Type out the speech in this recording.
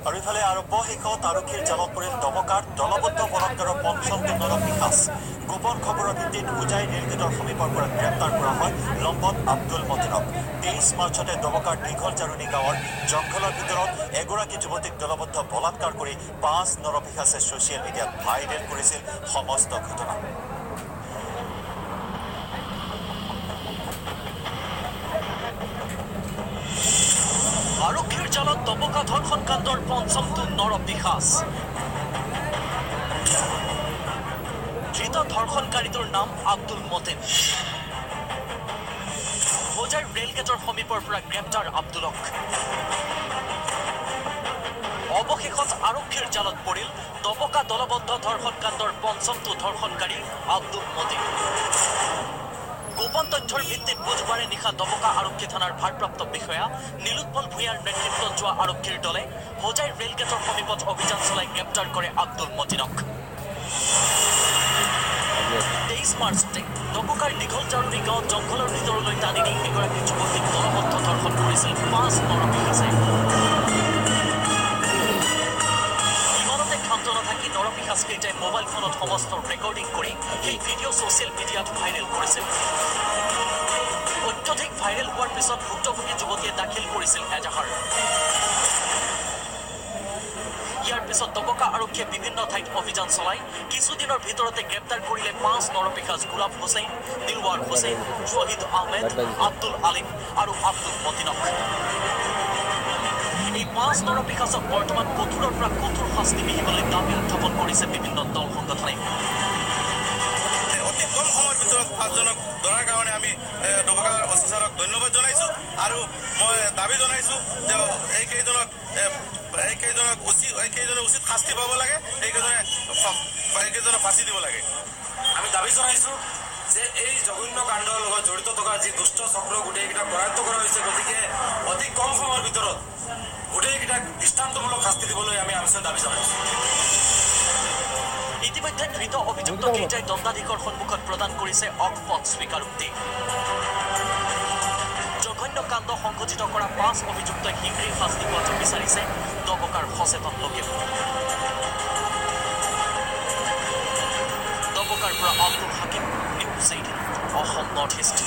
আৰু ইফালে অৱশেষত আৰক্ষীৰ জালত পৰিল দমকাৰ দলবদ্ধ বলাৎকাৰৰ পঞ্চমটো নৰপিশাচ। গোপন খবৰৰ ভিত্তিত হোজাই ৰেলগেটৰ সমীপৰ পৰা গ্ৰেপ্তাৰ কৰা হয় লম্বত আব্দুল মতিনক। 23 মাৰ্চতে দমকাৰ দীঘলজাৰুণী গাঁৱৰ জংঘলৰ ভিতৰত এগৰাকী যুৱতীক দলবদ্ধ বলাৎকাৰ কৰি 5 নৰপিশাচে ছ'চিয়েল মিডিয়াত ভাইৰেল কৰিছিল সমস্ত ঘটনা। আৰক্ষীৰ জালত দমকা ধৰ্ষণ কাণ্ডৰ পঞ্চমটো নৰপিশাচ। ধৃত ধৰ্ষণকাৰীটোৰ নাম আব্দুল মতিন। হোজাই ৰেলগেটৰ সমীপৰ পৰা গ্ৰেপ্তাৰ আব্দুলক। অৱশেষত আৰক্ষীৰ জালত পৰিল দমকা দলবদ্ধ ধৰ্ষণ কাণ্ডৰ পঞ্চমটো ধৰ্ষণকাৰী আব্দুল মতিন। গোপন তথ্যৰ ভিত্তিত বুধবাৰে নিশা দমকা আৰক্ষী থানাৰ ভাৰপ্ৰাপ্ত বিষয়া নীলোৎপল ভূঞাৰ নেতৃত্বত যোৱা আৰক্ষীৰ দলে হোজাই ৰেলগেটৰ সমীপত অভিযান চলাই গ্ৰেপ্তাৰ কৰে আব্দুল মতিনক। 23 মাৰ্চতে দমকাৰ দীঘলজাৰুণী গাঁৱত জংঘলৰ ভিতৰলৈ টানি নি এগৰাকী যুৱতীক দলবদ্ধ ধৰ্ষণ কৰিছিল 5 নৰপিশাচে। ইমানতে ক্ষান্ত নাথাকি নৰপিশাচকেইটাই মোবাইল ফোনত সমস্ত ৰেকৰ্ডিং কৰি সেই ভিডিঅ' ছ'চিয়েল মিডিয়াত ভাইৰেল কৰিছিল। অত্যধিক ভাইৰেল হোৱাৰ পিছত ভুক্তভোগী যুৱতীয়ে দাখিল কৰিছিল এজাহাৰ। ইয়াৰ পিছত দমকা আৰক্ষীয়ে বিভিন্ন ঠাইত অভিযান চলাই কিছুদিনৰ ভিতৰতে গ্ৰেপ্তাৰ কৰিলে 5 নৰপিশাচ গোলাপ হুছেইন, দিলৱাৰ হুছেইন, শ্বহীদ আহমেদ, আব্দুল আলিম আৰু আব্দুল মতিনক। এই 5 নৰপিশাচক বৰ্তমান কঠোৰৰ পৰা কঠোৰ শাস্তি বিহিবলৈ দাবী উত্থাপন কৰিছে বিভিন্ন দল সংগঠনে। অতি কম সময়ৰ ভিতৰত 5জনক ধৰাৰ কাৰণে আমি দমকাৰ অফিচাৰক ধন্যবাদ জনাইছোঁ আৰু মই দাবী জনাইছোঁ যে এইকেইজনক উচিত শাস্তি পাব লাগে, এইকেইজনক ফাঁচি দিব লাগে। আমি দাবী জনাইছোঁ যে এই জঘন্য কাণ্ডৰ লগত জড়িত থকা যি দুষ্ট চক্ৰ গোটেইকেইটা কৰায়ত্ব কৰা হৈছে, গতিকে অতি কম সময়ৰ ভিতৰত গোটেইকেইটাক দৃষ্টান্তমূলক শাস্তি দিবলৈ আমি আলোচনা দাবী জনাইছোঁ। ইতিমধ্যে ধৃত অভিযুক্তকেইটাই দণ্ডাধীশৰ সন্মুখত প্ৰদান কৰিছে অকপট স্বীকাৰোক্তি। জঘন্য কাণ্ড সংঘটিত কৰা 5 অভিযুক্তই শীঘ্ৰেই শাস্তি পোৱাটো বিচাৰিছে দমকাৰ সচেতন লোকে। দমকাৰ পৰা Abdul Hakim, news 18, Assam north east.